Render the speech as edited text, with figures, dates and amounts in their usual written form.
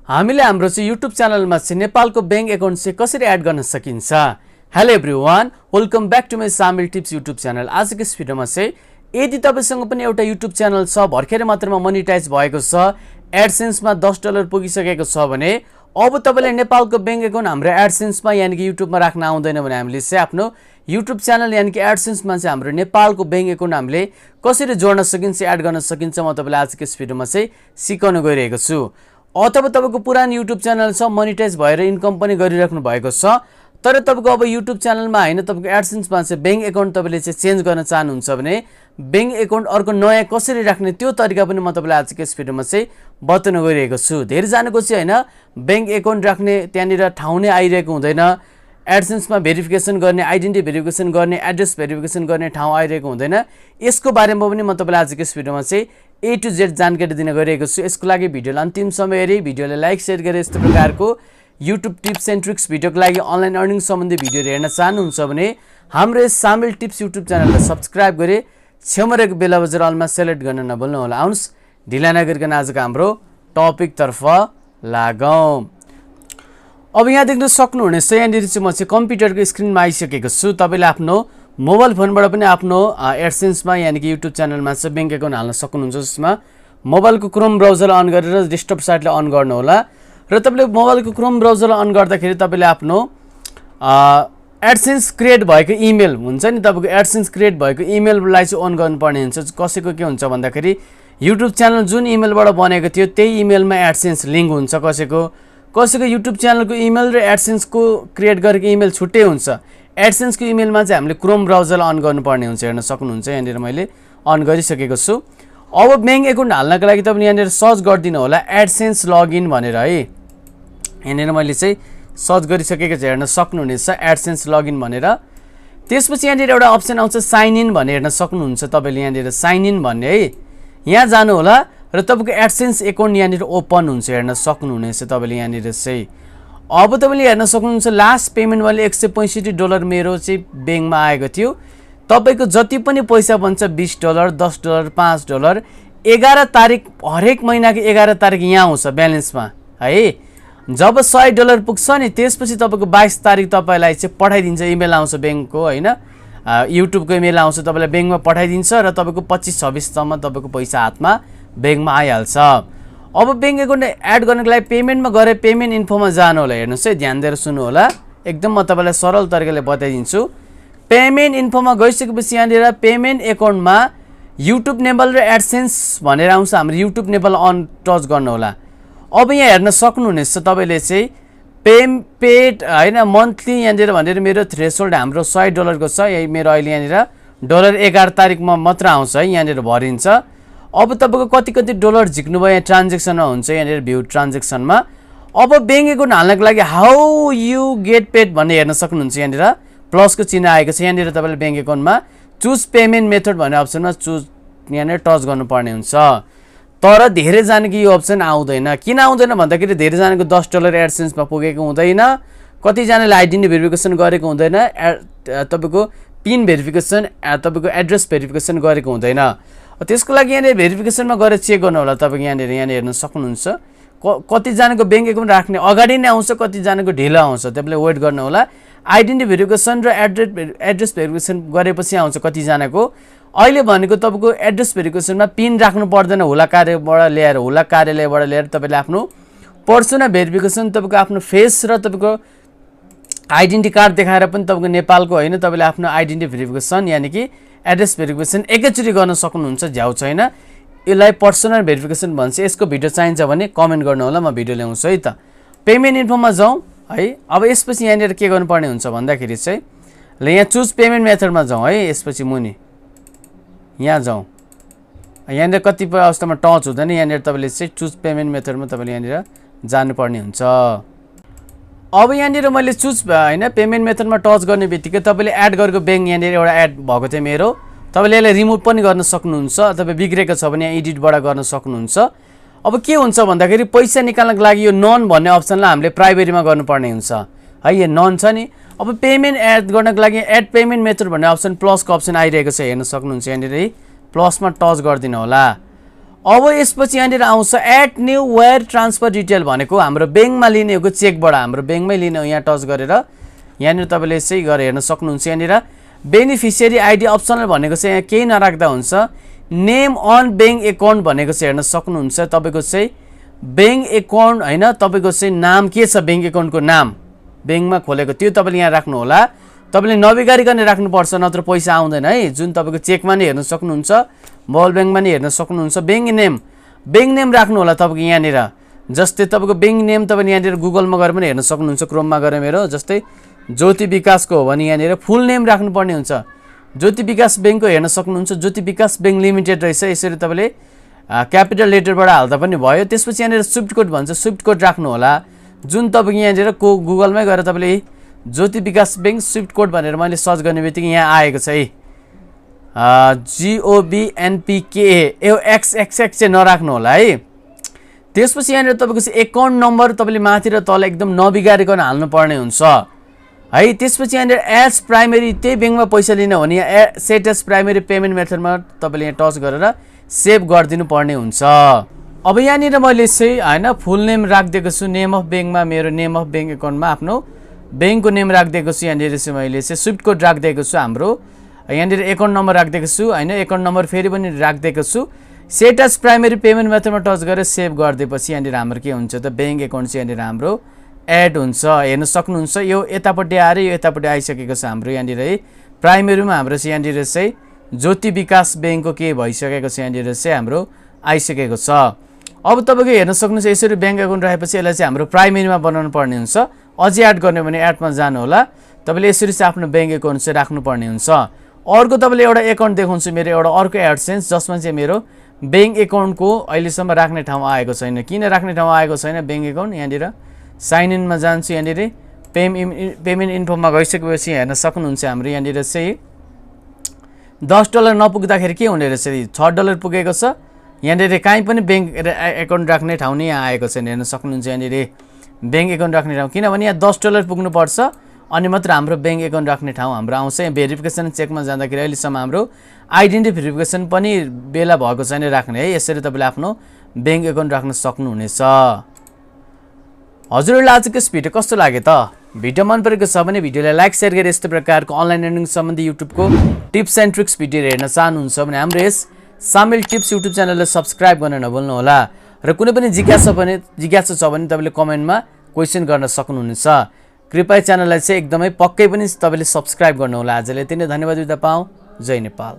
हामीले हाम्रो चाहिँ युट्युब च्यानलमा चाहिँ नेपालको बैंक एकाउन्ट चाहिँ कसरी एड गर्न सकिन्छ। Hello everyone, welcome back to my सामिल टिप्स युट्युब च्यानल। आजको यस भिडियोमा चाहिँ यदि तपाईसँग पनि एउटा युट्युब च्यानल छ, भर्खरै मात्रमा मोनिटाइज भएको छ, एडसेन्समा $10 पुगिसकेको छ भने अब तपाईले नेपालको बैंक एकाउन्ट हाम्रो एडसेन्समा यानी कि युट्युबमा राख्न आउँदैन भने हामीले चाहिँ आफ्नो युट्युब च्यानल यानी कि एडसेन्समा चाहिँ हाम्रो नेपालको बैंक एकाउन्ट हामीले कसरी जोड्न सकिन्छ, एड गर्न सकिन्छ, म तपाईलाई आजको यस भिडियोमा चाहिँ सिकाउन गइरहेको छु। अथवा तपाईको पुरानो युट्युब च्यानल छ, मोनिटाइज भएर इन्कम पनि गरिराख्नु भएको छ, तर तपाईको अब युट्युब च्यानलमा हैन, तपाईको एडसेन्समा चाहिँ बैंक एकाउन्ट तपाईले चाहिँ चेन्ज गर्न चाहनुहुन्छ भने बैंक एकाउन्ट अर्को नयाँ कसरी राख्ने त्यो तरिका पनि म तपाईलाई आजको यस भिडियोमा चाहिँ बताउन गइरहेको छु। धेरै जनाको चाहिँ हैन बैंक एकाउन्ट राख्ने त्यहाँनिर ठाउँ नै आइरहेको हुँदैन, एडसेन्समा भेरिफिकेसन गर्ने, आइडेन्टिटी भेरिफिकेसन गर्ने, एड्रेस भेरिफिकेसन गर्ने ठाउँ आइरहेको हुँदैन। यसको बारेमा पनि म तपाईलाई आजको यस भिडियोमा चाहिँ A to Z जानकारी दिन गइरहेको छु। यसको लागि भिडियोलाई अन्तिमसम्म हेरी, भिडियोलाई लाइक शेयर गरेर यस्तो प्रकारको युट्युब टिप्स एन्ड ट्रिक्स भिडियोको लागि अनलाइन अर्निङ सम्बन्धी भिडियोहरू हेर्न चाहनुहुन्छ भने हाम्रो यस सामिल टिप्स युट्युब च्यानललाई सब्स्क्राइब गरे छेउमा रहेको बेल बजार अलमा सेलेक्ट गर्न नभुल्नु होला। आउनुहोस् ढिला नगरिकन आजको हाम्रो टपिकतर्फ लागौँ। अब यहाँ देख्न सक्नुहुनेछ, यहाँनिर चाहिँ म चाहिँ कम्प्युटरको स्क्रिनमा आइसकेको छु। तपाईले आफ्नो मोबाइल फोनबाट पनि आफ्नो एडसेन्समा यानी कि युट्युब च्यानलमा चाहिँ बैंक एकाउन्ट हाल्न सक्नुहुन्छ। जसमा मोबाइलको क्रोम ब्राउजर अन गरेर डेस्कटप साइटलाई अन गर्नु होला र तपाईले मोबाइलको क्रोम ब्राउजर अन गर्दाखेरि तपाईले आफ्नो एडसेन्स क्रिएट भएको इमेल हुन्छ नि, तपाईको एडसेन्स क्रिएट भएको इमेललाई चाहिँ अन गर्नुपर्ने हुन्छ। कसैको के हुन्छ भन्दाखेरि युट्युब च्यानल जुन इमेलबाट बनेको थियो त्यही इमेलमा एडसेन्स लिङ्क हुन्छ, कसैको युट्युब च्यानलको इमेल र एडसेन्सको क्रिएट गरेको इमेल छुट्टै हुन्छ। एडसेन्सको इमेलमा चाहिँ हामीले क्रोम ब्राउजर अन गर्नुपर्ने हुन्छ। हेर्न सक्नुहुन्छ यहाँनिर मैले अन गरिसकेको छु। अब बैंक एकाउन्ट हाल्नको लागि तपाईले यहाँनिर सर्च गरिदिनु होला एडसेन्स लगइन भनेर है। यहाँनिर मैले चाहिँ सर्च गरिसकेको छु, हेर्न सक्नुहुनेछ एडसेन्स लगइन भनेर। त्यसपछि यहाँनिर एउटा अप्सन आउँछ साइन इन भन्ने, हेर्न सक्नुहुन्छ तपाईले यहाँनिर साइन इन भन्ने है। यहाँ जानु होला र तपाईको एडसेन्स एकाउन्ट यहाँनिर ओपन हुन्छ। हेर्न सक्नुहुनेछ तपाईले यहाँनिर चाहिँ। अब तपाईले हेर्न सक्नुहुन्छ लास्ट पेमेन्ट मैले $165 मेरो चाहिँ बैंकमा आएको थियो। तपाईको जति पनि पैसा बन्छ $20, $10, $5, 11 तारिक हरेक महिनाको 11 तारिक यहाँ आउँछ ब्यालेन्समा है। जब $100 पुग्छ नि त्यसपछि तपाईको 22 तारिक तपाईलाई चाहिँ पठाइदिन्छ, इमेल आउँछ बैंकको हैन, युट्युबको इमेल आउँछ, तपाईलाई बैंकमा पठाइदिन्छ र तपाईको 25-26 सम्म तपाईको पैसा हातमा बैंकमा आइहाल्छ। अब बैंक एकाउन्ट एड गर्नको लागि पेमेन्टमा गएर पेमेन्ट इन्फोमा जानु होला। हेर्नुहोस् है, ध्यान दिएर सुन्नु होला, एकदम म तपाईलाई सरल तरिकाले बताइदिन्छु। पेमेन्ट इन्फोमा गइसकेपछि यहाँनिर पेमेन्ट एकाउन्टमा युट्युब नेबल र एडसेन्स भनेर आउँछ। हाम्रो युट्युब नेबल अन टच गर्नु होला। अब यहाँ हेर्न सक्नुहुनेछ तपाईले चाहिँ पेड हैन मन्थली यहाँनिर भनेर मेरो थ्रेसहोल्ड हाम्रो $100 को छ। यही मेरो अहिले यहाँनिर $11 तारिकमा मात्र आउँछ है, यहाँनिर भरिन्छ। अब तपाईको कति डलर झिक्नु भयो यहाँ ट्रान्जेक्सनमा हुन्छ, यहाँनिर भ्यू ट्रान्जेक्सनमा। अब बैंक एकाउन्ट हाल्नको लागि हाउ यु गेट पेड भन्ने हेर्न सक्नुहुन्छ, यहाँनिर प्लसको चिन्ह आएको छ। यहाँनिर तपाईले बैंक एकाउन्टमा चुज पेमेन्ट मेथड भन्ने अप्सनमा चुज यहाँनिर टच गर्नुपर्ने हुन्छ। तर धेरै जनाको यो अप्सन आउँदैन। किन आउँदैन भन्दाखेरि धेरै जनाको $10 एडसेन्समा पुगेको हुँदैन, कतिजनाले आइडेन्टिटी भेरिफिकेसन गरेको हुँदैन, तपाईको पिन भेरिफिकेसन, तपाईको एड्रेस भेरिफिकेसन गरेको हुँदैन। त्यसको लागि यहाँनिर भेरिफिकेसनमा गएर चेक गर्नु होला। तपाईको यहाँनिर हेर्न सक्नुहुन्छ कतिजनाको बैंक एकाउन्ट राख्ने अगाडि नै आउँछ, कतिजनाको ढिलो आउँछ, तपाईँले वेट गर्नु होला। आइडेन्टिटी भेरिफिकेसन र एड्रेस भेरिफिकेसन गरेपछि आउँछ कतिजनाको। अहिले भनेको तपाईँको एड्रेस भेरिफिकेसनमा पिन राख्नु पर्दैन, हुला कार्यालयबाट ल्याएर तपाईँले आफ्नो पर्सनल भेरिफिकेसन तपाईँको आफ्नो फेस र तपाईँको आइडेन्टिटी कार्ड देखाएर पनि तपाईँको नेपालको होइन, तपाईँले आफ्नो आइडेन्टिटी भेरिफिकेसन यानी कि एड्रेस भेरिफिकेसन एकैचोटि गर्न सक्नुहुन्छ, झ्याउ छैन। यसलाई पर्सनल भेरिफिकेसन भन्छ। यसको भिडियो चाहिन्छ भने कमेन्ट गर्नु होला, म भिडियो ल्याउँछु है त। पेमेन्ट इन्फोमा जाउँ है। अब यसपछि यहाँनिर के गर्नुपर्ने हुन्छ भन्दाखेरि चाहिँ ल यहाँ चुज पेमेन्ट मेथडमा जाउँ है। यसपछि मुनि यहाँ जाउँ, यहाँनिर कतिपय अवस्थामा टच हुँदैन, यहाँनिर तपाईँले चाहिँ चुज पेमेन्ट मेथडमा तपाईँले यहाँनिर जानुपर्ने हुन्छ। अब यहाँनिर मैले चुज हैन पेमेन्ट मेथडमा टच गर्ने बित्तिकै तपाईँले एड गरेको बैंक यहाँनिर एउटा एड भएको थियो मेरो, तपाईँले यसलाई रिमुभ पनि गर्न सक्नुहुन्छ, अथवा बिग्रेको छ भने यहाँ एडिटबाट गर्न सक्नुहुन्छ। अब के हुन्छ भन्दाखेरि पैसा निकाल्नको लागि यो नन भन्ने अप्सनलाई हामीले प्राइमेरीमा गर्नुपर्ने हुन्छ है, यो नन छ नि। अब पेमेन्ट एड गर्नको लागि एड पेमेन्ट मेथड भन्ने अप्सन प्लसको अप्सन आइरहेको छ, हेर्न सक्नुहुन्छ यहाँनिर है, प्लसमा टच गरिदिनु होला। अब यसपछि यहाँनिर आउँछ add new wire transfer detail भनेको हाम्रो ब्याङ्कमा लिने हो चेकबाट हाम्रो ब्याङ्कमै लिने हो। यहाँ टच गरेर यहाँनिर तपाईँले यसै गरेर हेर्न सक्नुहुन्छ। यहाँनिर बेनिफिसियरी आइडी अप्सनल भनेको चाहिँ यहाँ केही नराख्दा हुन्छ। नेम अन ब्याङ्क एकाउन्ट भनेको चाहिँ हेर्न सक्नुहुन्छ। तपाईँको चाहिँ ब्याङ्क एकाउन्ट होइन, तपाईँको चाहिँ नाम के छ, ब्याङ्क एकाउन्टको नाम ब्याङ्कमा खोलेको त्यो तपाईँले यहाँ राख्नु होला। तपाईँले नबिगारिकन राख्नुपर्छ, नत्र पैसा आउँदैन है। जुन तपाईँको चेकमा नै हेर्न सक्नुहुन्छ, मोबाइल ब्याङ्कमा नै हेर्न सक्नुहुन्छ। ब्याङ्क नेम राख्नु होला तपाईँको यहाँनिर। जस्तै तपाईँको ब्याङ्क नेम तपाईँले यहाँनिर गुगलमा गएर पनि हेर्न सक्नुहुन्छ, क्रोममा गएर मेरो जस्तै ज्योति विकासको हो भने यहाँनिर फुल नेम राख्नुपर्ने हुन्छ। ज्योति विकास ब्याङ्कको हेर्न सक्नुहुन्छ, ज्योति विकास ब्याङ्क लिमिटेड रहेछ। यसरी तपाईँले क्यापिटल लेटरबाट हाल्दा पनि भयो। त्यसपछि यहाँनिर स्विफ्ट कोड भन्छ, स्विफ्ट कोड राख्नु होला। जुन तपाईँको यहाँनिर गुगलमै गएर तपाईँले ज्योति विकास ब्याङ्क स्विफ्ट कोड भनेर मैले सर्च गर्ने बित्तिकै यहाँ आएको छ है, GOBNPKA। यो XXX चाहिँ नराख्नु होला है। त्यसपछि यहाँनिर तपाईँको चाहिँ एकाउन्ट नम्बर तपाईँले माथि र तल एकदम नबिगारिकन हाल्नुपर्ने हुन्छ है। त्यसपछि यहाँनिर एज प्राइमेरी त्यही ब्याङ्कमा पैसा लिन हो भने यहाँ सेट एज प्राइमेरी पेमेन्ट मेथडमा तपाईँले यहाँ टच गरेर सेभ गरिदिनु पर्ने हुन्छ। अब यहाँनिर मैले चाहिँ होइन फुल नेम राखिदिएको छु। नेम अफ ब्याङ्कमा मेरो नेम अफ ब्याङ्क एकाउन्टमा आफ्नो ब्याङ्कको नेम राखिदिएको छु। यहाँनिर चाहिँ मैले चाहिँ स्विफ्ट कोड राखिदिएको छु हाम्रो। यहाँनिर एकाउन्ट नम्बर राखिदिएको छु होइन, एकाउन्ट नम्बर फेरि पनि राखिदिएको छु। सेट एज प्राइमेरी पेमेन्ट मेथडमा टच गरेर सेभ गरिदिएपछि यहाँनिर हाम्रो के हुन्छ त ब्याङ्क एकाउन्ट चाहिँ यहाँनिर हाम्रो एड हुन्छ। हेर्न सक्नुहुन्छ यो यतापट्टि आएर यो यतापट्टि आइसकेको छ हाम्रो यहाँनिर है। प्राइमेरीमा हाम्रो चाहिँ यहाँनिर चाहिँ ज्योति विकास ब्याङ्कको के भइसकेको छ, यहाँनिर चाहिँ हाम्रो आइसकेको छ। अब तपाईँको हेर्न सक्नुहुन्छ यसरी ब्याङ्क एकाउन्ट राखेपछि यसलाई चाहिँ हाम्रो प्राइमेरीमा बनाउनु पर्ने हुन्छ। अझै एड गर्ने भने एडमा जानु होला। तपाईँले यसरी चाहिँ आफ्नो ब्याङ्क एकाउन्ट चाहिँ राख्नुपर्ने हुन्छ। अर्को तपाईँले एउटा एकाउन्ट देखाउँछु मेरो एउटा अर्को एडसेन्स, जसमा चाहिँ मेरो ब्याङ्क एकाउन्टको अहिलेसम्म राख्ने ठाउँ आएको छैन। किन राख्ने ठाउँ आएको छैन ब्याङ्क एकाउन्ट? यहाँनिर साइन इनमा जान्छु। यहाँनिर पेमेन्ट इन्फोमा गइसकेपछि हेर्न सक्नुहुन्छ हाम्रो यहाँनिर चाहिँ $10 नपुग्दाखेरि के हुने रहेछ, $6 पुगेको छ। यहाँनिर काहीँ पनि ब्याङ्क एकाउन्ट राख्ने ठाउँ नै आएको छैन। हेर्न सक्नुहुन्छ यहाँनिर ब्याङ्क एकाउन्ट राख्ने ठाउँ, किनभने यहाँ $10 पुग्नुपर्छ अनि मात्र हाम्रो ब्याङ्क एकाउन्ट राख्ने ठाउँ हाम्रो आउँछ। यहाँ भेरिफिकेसन चेकमा जाँदाखेरि अहिलेसम्म हाम्रो आइडेन्टिटी भेरिफिकेसन पनि बेला भएको छैन राख्ने है। यसरी तपाईँले आफ्नो ब्याङ्क एकाउन्ट राख्न सक्नुहुनेछ। हजुरहरूलाई आजको यस भिडियो कस्तो लाग्यो त? भिडियो मन परेको छ भने भिडियोलाई लाइक सेयर गरेर यस्तो प्रकारको अनलाइन अर्निङ सम्बन्धी युट्युबको टिप्स एन्ड ट्रिक्स भिडियो हेर्न चाहनुहुन्छ भने हाम्रो यस सामेल टिप्स युट्युब च्यानललाई सब्सक्राइब गर्न नभुल्नु होला। र कुनै पनि जिज्ञासा छ भने तपाईँले कमेन्टमा क्वेसन गर्न सक्नुहुनेछ। कृपया च्यानललाई चाहिँ एकदमै पक्कै पनि तपाईँले सब्सक्राइब गर्नु होला। आजलाई यति नै, धन्यवाद दिँदा पाऊँ। जय नेपाल।